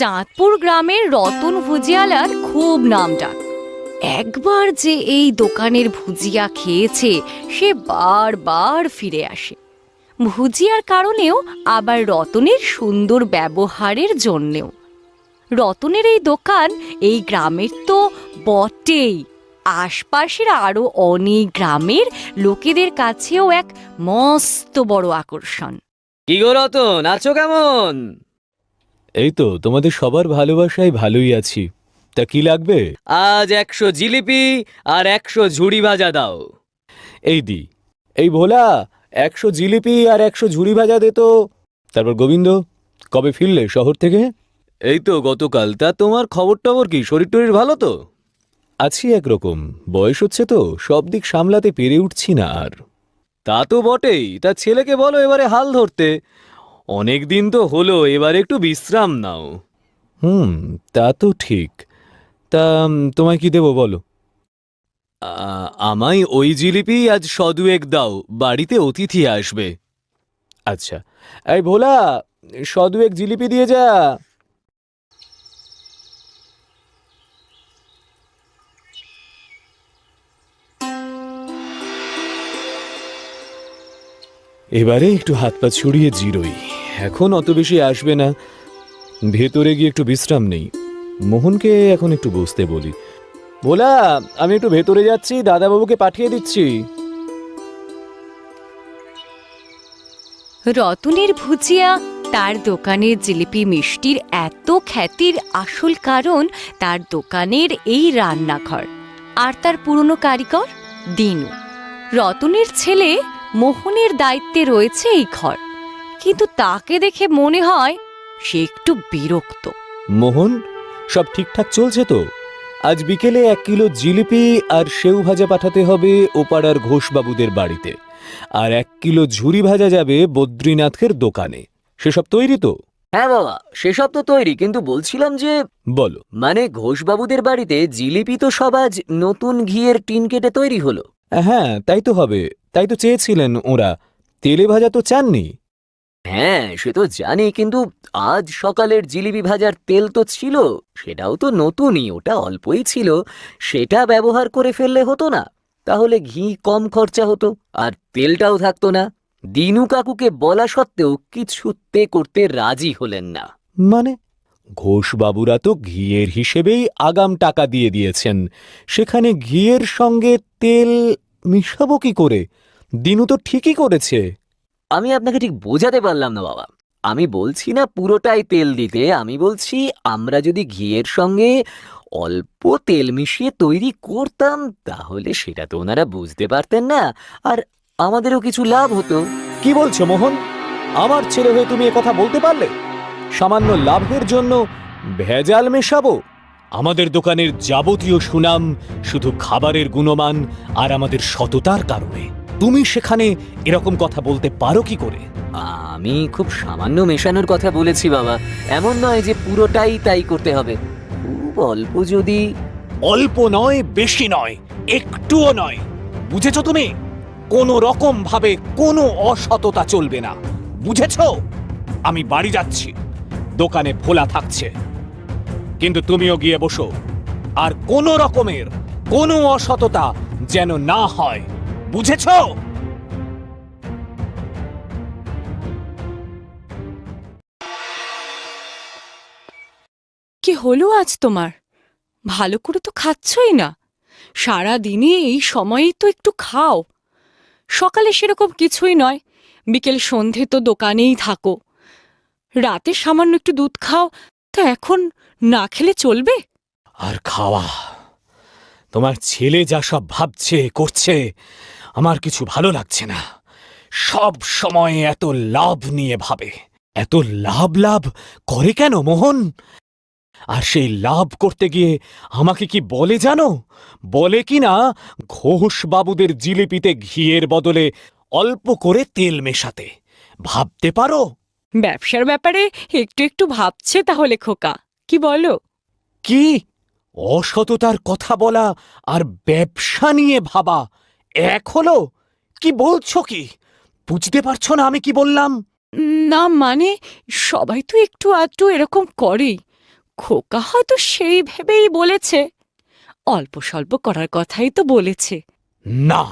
চাঁদপুর গ্রামের রতন ভুজিয়ালার খুব নামডাক। একবার যে এই দোকানের ভুজিয়া খেয়েছে সে বারবার ফিরে আসে। ভুজিয়ার কারণেও আবার রতনের সুন্দর ব্যবহারের জন্যেও। রতনের এই দোকান এই গ্রামের তো বটেই, আশপাশের আরো অনেক গ্রামের লোকেদের কাছেও এক মস্ত বড় আকর্ষণ। কি গো রতন, আছো কেমন? এই তো তোমাদের সবার ভালোবাসায় ভালোই আছি। তা কি লাগবে? আজ 100 জিলিপি আর 100 ঝুড়ি ভাজা দাও। এই দি, এই ভোলা 100 জিলিপি আর 100 ঝুড়ি ভাজা দে তো। তারপর গোবিন্দ, কবে ফিরলে শহর থেকে? এই তো গতকাল। তা তোমার খবর টবর কি? শরীর টরীর ভালো তো? আছি একরকম, বয়স হচ্ছে তো সব দিক সামলাতে পেরে উঠছি না আর। তা তো বটেই। তা ছেলেকে বলো এবারে হাল ধরতে। অনেক দিন তো হলো, এবারে একটু বিশ্রাম নাও। তা তো ঠিক। তা তোমায় কি দেবো বলো? আমায় ওই জিলিপি আজ 100 দাও, বাড়িতে অতিথি আসবে। আচ্ছা, এই ভোলা 100 জিলিপি দিয়ে যা। এবারে একটু হাত পা ছড়িয়ে জিরোই। এখন অত বেশি আসবে না, ভেতরে গিয়ে একটু বিশ্রাম নেই। মোহনকে এখন একটু বসতে বলি। ভোলা, আমি একটু ভেতরে যাচ্ছি, দাদাবাবুকে পাঠিয়ে দিচ্ছি। রতনের ভুজিয়া, তার দোকানের জিলিপি মিষ্টির এত খ্যাতির আসল কারণ তার দোকানের এই রান্নাঘর আর তার পুরনো কারিগর দিনু। রতনের ছেলে মোহনের দায়িত্বে রয়েছে এই ঘর, কিন্তু তাকে দেখে মনে হয় সে একটু বিরক্ত। মোহন, সব ঠিকঠাক চলছে তো? আজ বিকেলে 1 কিলো জিলিপি আর সেউ ভাজা পাঠাতে হবে ওপাড়ার ঘোষবাবুদের বাড়িতে, আর 1 কিলো ঝুরি ভাজা যাবে বদ্রীনাথের দোকানে। সেসব তৈরি তো? হ্যাঁ বাবা, সেসব তো তৈরি, কিন্তু বলছিলাম যে বলো। মানে ঘোষবাবুদের বাড়িতে জিলিপি তো সব আজ নতুন ঘিয়ের টিন কেটে তৈরি হলো। হ্যাঁ, তাই তো হবে, তাই তো চেয়েছিলেন ওরা। তেলে ভাজা তো চাননি? হ্যাঁ সে তো জানি, কিন্তু আজ সকালের জিলিপি ভাজার তেল তো ছিল, সেটাও তো নতুনই, ওটা অল্পই ছিল, সেটা ব্যবহার করে ফেললে হতো না? তাহলে ঘি কম খরচা হতো আর তেলটাও থাকতো না। দিনু কাকুকে বলা সত্ত্বেও কিছুতে করতে রাজি হলেন না। মানে ঘোষবাবুরা তো ঘিয়ের হিসেবেই আগাম টাকা দিয়ে দিয়েছেন, সেখানে ঘিয়ের সঙ্গে তেল মিশাবো কি করে? দিনু তো ঠিকই করেছে। আমি আপনাকে ঠিক বোঝাতে পারলাম না বাবা। আমি বলছি না পুরোটাই তেল দিতে, আমি বলছি আমরা যদি ঘিয়ের সঙ্গে অল্প তেল মিশিয়ে তৈরি করতাম তাহলে সেটা তো ওনারা বুঝতে পারতেন না, আর আমাদেরও কিছু লাভ হতো। কি বলছো মোহন? আমার ছেলে হয়ে তুমি কথা বলতে পারলে? সামান্য লাভের জন্য ভেজাল মেশাবো? আমাদের দোকানের যাবতীয় সুনাম শুধু খাবারের গুণমান আর আমাদের সততার কারণে। তুমি সেখানে এরকম কথা বলতে পারো কি করে? আমি খুব সামান্য মেশানোর কথা বলেছি বাবা, এমন নয় যে পুরোটাই তাই করতে হবে। খুব অল্প যদি। অল্প নয়, বেশি নয়, একটুও নয়। বুঝেছো তুমি? কোনো রকম ভাবে কোনো অসততা চলবে না, বুঝেছো? আমি বাড়ি যাচ্ছি, দোকানে ভোলা থাকছে, কিন্তু তুমিও গিয়ে বসো। আর কোনো রকমের কোনো অসততা যেন না হয়, বুঝেছো? কি হলো আজ তোমার? ভালো করে তো খাচ্ছই না। সারা দিনে এই সময়েই তো একটু খাও। সকালে সেরকম কিছুই নয়, বিকেল সন্ধে তো দোকানেই থাকো। রাতে সামান্য একটু দুধ খাও, তা এখন না খেলে চলবে? আর খাওয়া, তোমার ছেলে যা সব ভাবছে করছে, আমার কিছু ভালো লাগছে না। সব সময় এত লাভ নিয়ে ভাবে। এত লাভ লাভ করে কেন মোহন? আর সেই লাভ করতে গিয়ে আমাকে কি বলে জানো? বলে কি না ঘোষবাবুদের জিলিপিতে ঘিয়ের বদলে অল্প করে তেল মেশাতে। ভাবতে পারো? ব্যবসার ব্যাপারে একটু একটু ভাবছে তাহলে খোকা, কি বলো? কি অসততার কথা বলা আর ব্যবসা নিয়ে ভাবা এক হলো? কি বলছো কি? বুঝতে পারছো না আমি কি বললাম? না মানে, সবাই তো একটু আধটু এরকম করেই। খোকা হয়তো সেই ভেবেই বলেছে, অল্প স্বল্প করার কথাই তো বলেছে। না,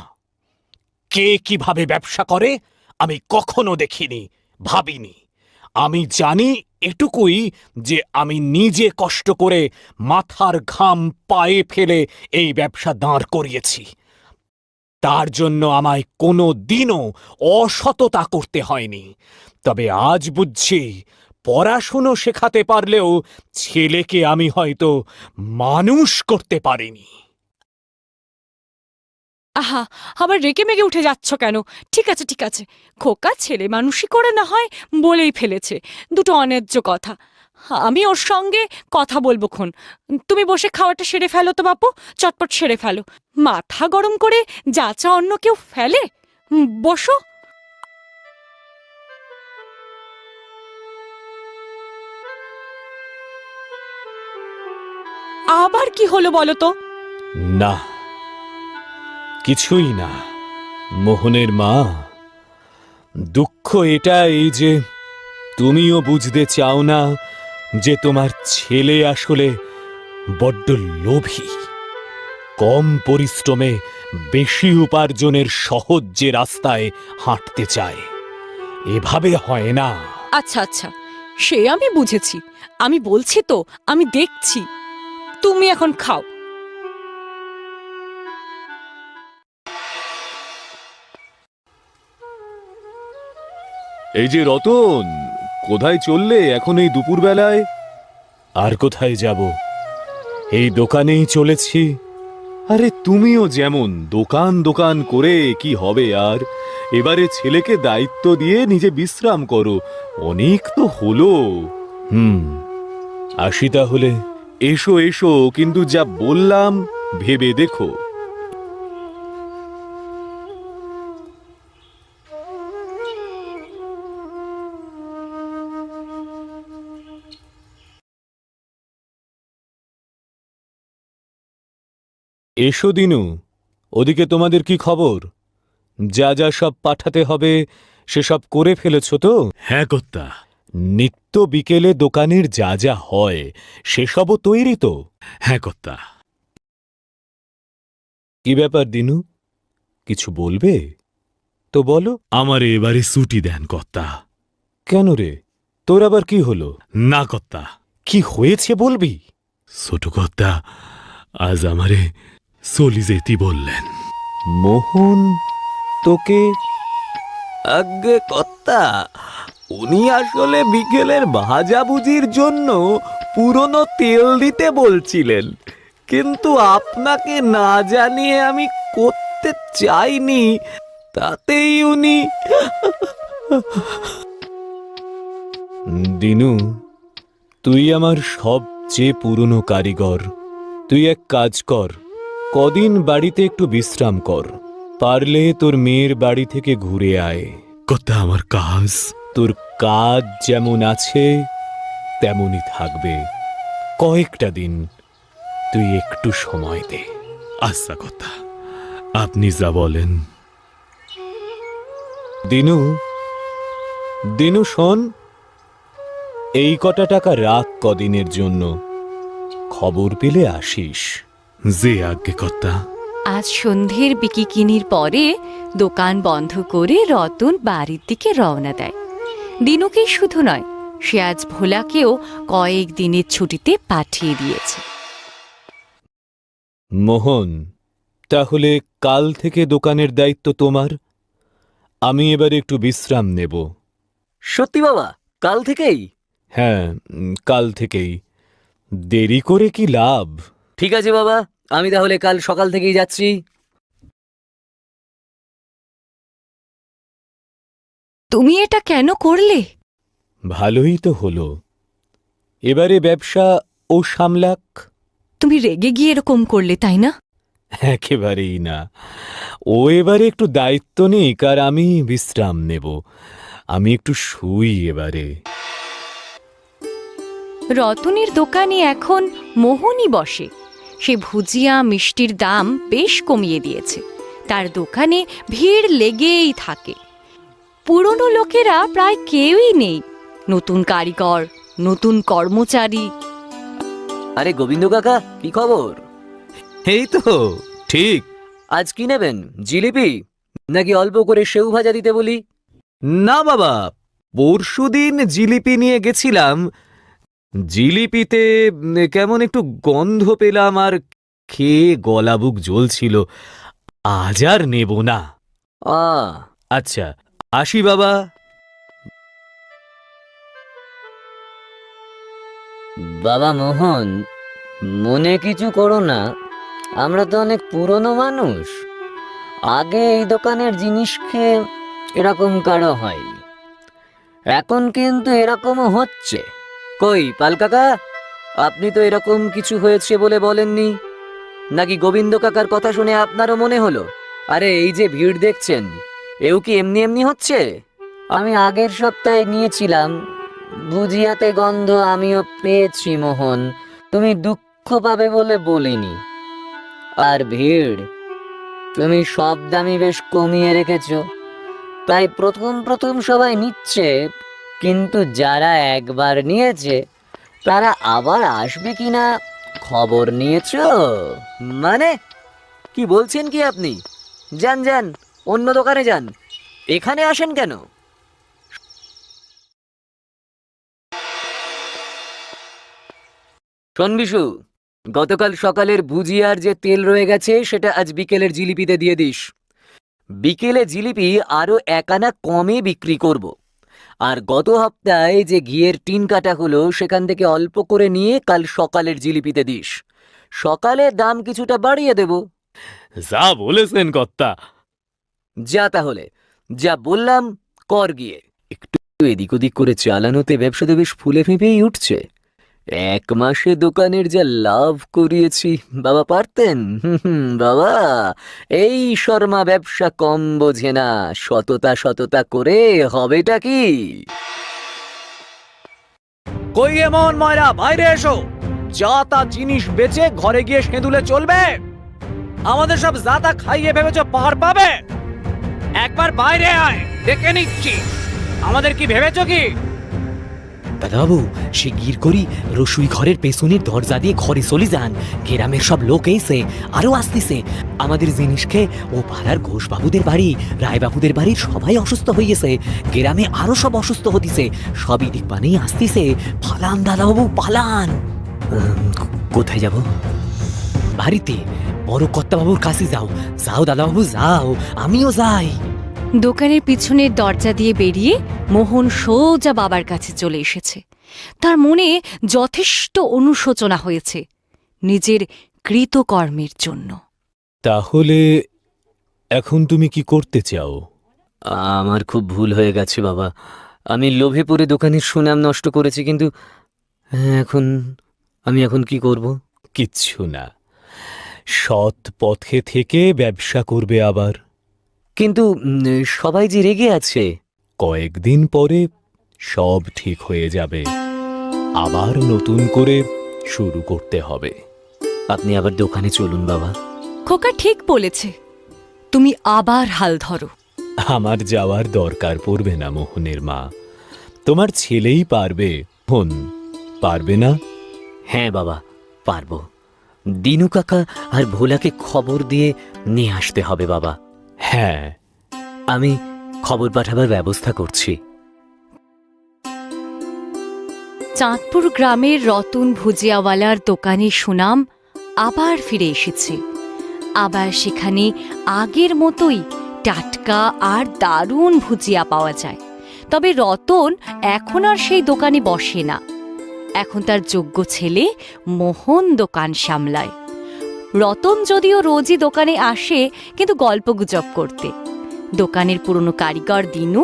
কে কিভাবে ব্যবসা করে আমি কখনো দেখিনি, ভাবিনি। আমি জানি এটুকুই যে আমি নিজে কষ্ট করে মাথার ঘাম পায়ে ফেলে এই ব্যবসা দাঁড় করিয়েছি। তার জন্য আমায় কোনো দিনও অসততা করতে হয়নি। তবে আজ বুঝছি, পড়াশুনো শেখাতে পারলেও ছেলেকে আমি হয়তো মানুষ করতে পারিনি। আহা, আবার রেগে মেগে উঠে যাচ্ছ কেন? ঠিক আছে ঠিক আছে, খোকা ছেলে মানুষই করে না হয় বলেই ফেলেছে দুটো অন্যায্য কথা। আমি ওর সঙ্গে কথা বলবো খন। তুমি বসে খাওয়াটা সেরে ফেলো তো বাপু, চটপট সেরে ফেলো। মাথা গরম করে যা চা অন্য কেউ ফেলে। বসো। আবার কি হলো বলো তো? না, কিছুই না মোহনের মা। দুঃখ এটা এই যে তুমিও বুঝতে চাও না যে তোমার ছেলে আসলে বড্ড লোভী। কম পরিশ্রমে বেশি উপার্জনের সহজ যে রাস্তায় হাঁটতে চায়। এভাবে হয় না। আচ্ছা আচ্ছা, সে আমি বুঝেছি। আমি বলছি তো, আমি দেখছি। তুমি এখন খাও। এই যে রতন, কোথায় চললে এখন এই দুপুরবেলায়? আর কোথায় যাব, এই দোকানেই চলেছি। আরে তুমিও যেমন দোকান দোকান করে কি হবে আর? এবারে ছেলেকে দায়িত্ব দিয়ে নিজে বিশ্রাম করো, অনেক তো হলো। আসি তাহলে। এসো এসো, কিন্তু যা বললাম ভেবে দেখো। এসো দিনু, ওদিকে তোমাদের কি খবর? যা যা সব পাঠাতে হবে সেসব করে ফেলেছ তো? হ্যাঁ কর্তা। নিত্য বিকেলে দোকানের যা যা হয় সেসবও তৈরি তো? হ্যাঁ কর্তা। কি ব্যাপার দিনু, কিছু বলবে তো বলো। আমার এবারে ছুটি দেন কর্তা। কেন রে, তোর আবার কি হলো? না কর্তা। কি হয়েছে বলবি? ছোট কর্তা আজ আমারে চলি যেতে বললেন। মোহন তোকে? আজ্ঞে কর্তা, উনি আসলে বিকেলের ভাজাভুজির জন্য পুরনো তেল দিতে বলছিলেন, কিন্তু আপনাকে না জানিয়ে আমি করতে চাইনি, তাতেই উনি। দিনু, তুই আমার সবচেয়ে পুরনো কারিগর। তুই এক কাজ কর, কদিন বাড়িতে একটু বিশ্রাম কর। পারলে তোর মেয়ের বাড়ি থেকে ঘুরে আয়। কত আমার কাজ? তোর কাজ যেমন আছে তেমনই থাকবে। কয়েকটা দিন তুই একটু সময় দে। আচ্ছা কথা, আপনি যা বলেন। দিনু, দিনু শোন, এই কটা টাকা রাখ কদিনের জন্য, খবর পেলে আসিস। যে আজ্ঞে কর্তা। আজ সন্ধ্যের বিকিকিনির পরে দোকান বন্ধ করে রতন বাড়ির দিকে রওনা দেয়। দিনুকেই শুধু নয়, সে আজ ভোলাকেও কয়েক দিনের ছুটিতে পাঠিয়ে দিয়েছে। মোহন, তাহলে কাল থেকে দোকানের দায়িত্ব তোমার। আমি এবার একটু বিশ্রাম নেব। সত্যি বাবা, কাল থেকেই? হ্যাঁ, কাল থেকেই। দেরি করে কি লাভ? ঠিক আছে বাবা, আমি তাহলে কাল সকাল থেকেই যাচ্ছি। তুমি এটা কেন করলে? ভালোই তো হলো, এবারে ব্যবসা ও সামলাক। তুমি রেগে গিয়ে এরকম করলে, তাই না? একেবারেই না। ও এবারে একটু দায়িত্ব নিক আর আমি বিশ্রাম নেব। আমি একটু শুই এবারে। রতনের দোকানে এখন মোহনই বসে। সে ভুজিয়া মিষ্টির দাম বেশ কমিয়ে দিয়েছে। তার দোকানে ভিড় লেগেই থাকে। পুরনো লোকেরা প্রায় কেউই নেই। নতুন কারিগর, নতুন কর্মচারী। আরে গোবিন্দ কাকা, কি খবর? এই তো ঠিক। আজ কি নেবেন, জিলিপি নাকি অল্প করে সেউ ভাজা দিতে বলি? না বাবা, পরশুদিন জিলিপি নিয়ে গেছিলাম, জিলিপিতে কেমন একটু গন্ধ পেলাম আর খেয়ে গলা বুক জ্বলছিল। আজ আর নেব না। আ আচ্ছা, আসি বাবা। বাবা মোহন, মনে কিছু করো না, আমরা তো অনেক পুরনো মানুষ। আগে এই দোকানের জিনিস খেয়ে এরকম কারো হয়নি, এখন কিন্তু এরকমও হচ্ছে। কই পাল কাকা, আপনি তো এরকম কিছু হয়েছে বলে বলেননি, নাকি গোবিন্দ কাকার কথা শুনে আপনারও মনে হলো? আরে এই যে ভিড় দেখছেন, এও কি এমনি এমনি হচ্ছে? আমি আগের সপ্তাহে নিয়েছিলাম, ভুজিয়াতে গন্ধ আমিও পেয়েছি মোহন, তুমি দুঃখ পাবে বলে বলিনি। আর ভিড়, তুমি সব দামই বেশ কমিয়ে রেখেছো, তাই প্রথম প্রথম সবাই নিচ্ছে, কিন্তু যারা একবার নিয়েছে তারা আবার আসবে কিনা খবর নিয়েছো? মানে কি বলছেন কি আপনি? যান যান, অন্য দোকানে যান, এখানে আসেন কেন? শোন বিশু, গতকাল সকালের ভুজিয়ার যে তেল রয়ে গেছে সেটা আজ বিকেলের জিলিপিতে দিয়ে দিস। বিকেলে জিলিপি আরো 1 আনা কমে বিক্রি করব। আর গত সপ্তাহে যে ঘিয়ের টিন কাটা হলো সেখান থেকে অল্প করে নিয়ে কাল সকালের জিলিপিতে দিস। সকালে দাম কিছুটা বাড়িয়ে দেব। যা বলেছেন কর্তা। যা তাহলে, যা বললাম কর গিয়ে। একটু এদিক ওদিক করে চালানোতে ব্যবসা তো বেশ ফুলে ফেঁপেই উঠছে। 1 মাসে দোকানের যা লাভ করিয়েছি, বাবা পারতেন? বাবা, এই শর্মা ব্যবসা কম বোঝে না, সততা সততা করে হবেটা কি? কই এমন ময়রা, বাইরে এসো। যা তা জিনিস বেচে ঘরে গিয়ে সেঁদুলে চলবে? আমাদের সব জাতা খাইয়ে ভেবেছ পার পাবে? একবার বাইরে আয়, দেখে নিচ্ছি আমাদের কি ভেবেছ কি। দাদাবাবু, শিগগির করি রসুই ঘরের পেছনের দরজা দিয়ে ঘরে চলে যান। গ্রামের সব লোক এসে আরো আসতেছে। আমাদের জিনিস খেয়ে ও পাড়ার ঘোষবাবুদের বাড়ি, রায়বাবুদের বাড়ির সবাই অসুস্থ হয়েছে। গ্রামে আরো সব অসুস্থ হতিছে, সবই দিক বানেই আসতেছে। পালান দাদাবাবু, পালান। কোথায় যাব? বাড়িতে বড় কর্তাবাবুর কাছে যাও। যাও দাদাবাবু যাও, আমিও যাই। দোকানের পিছনের দরজা দিয়ে বেরিয়ে মোহন সোজা বাবার কাছে চলে এসেছে। তার মনে যথেষ্ট অনুশোচনা হয়েছে নিজের কৃতকর্মের জন্য। তাহলে এখন তুমি কি করতে চাও? আমার খুব ভুল হয়ে গেছে বাবা, আমি লোভে পড়ে দোকানের সুনাম নষ্ট করেছি, কিন্তু আমি এখন কি করব? কিচ্ছু না, সৎ পথে থেকে ব্যবসা করবে আবার। কিন্তু সবাই যে রেগে আছে। কয়েকদিন পরে সব ঠিক হয়ে যাবে, আবার নতুন করে শুরু করতে হবে। আপনি আবার দোকানে চলুন বাবা। খোকা ঠিক বলেছে, তুমি আবার হাল ধরো। আমার যাওয়ার দরকার পড়বে না মোহনের মা, তোমার ছেলেই পারবে। হন পারবে না? হ্যাঁ বাবা, পারবো। দিনু কাকা আর ভোলাকে খবর দিয়ে নিয়ে আসতে হবে বাবা। হ্যাঁ, আমি খবর পাঠাবার ব্যবস্থা করছি। চাঁদপুর গ্রামের রতন ভুজিয়াওয়ালার দোকানের সুনাম আবার ফিরে এসেছে। আবার সেখানে আগের মতোই টাটকা আর দারুণ ভুজিয়া পাওয়া যায়। তবে রতন এখন আর সেই দোকানে বসে না, এখন তার যোগ্য ছেলে মোহন দোকান সামলায়। রতন যদিও রোজই দোকানে আসে, কিন্তু গল্পগুজব করতে। দোকানের পুরনো কারিগর দিনু,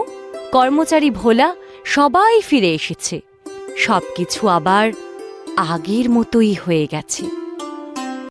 কর্মচারী ভোলা সবাই ফিরে এসেছে। সবকিছু আবার আগের মতোই হয়ে গেছে।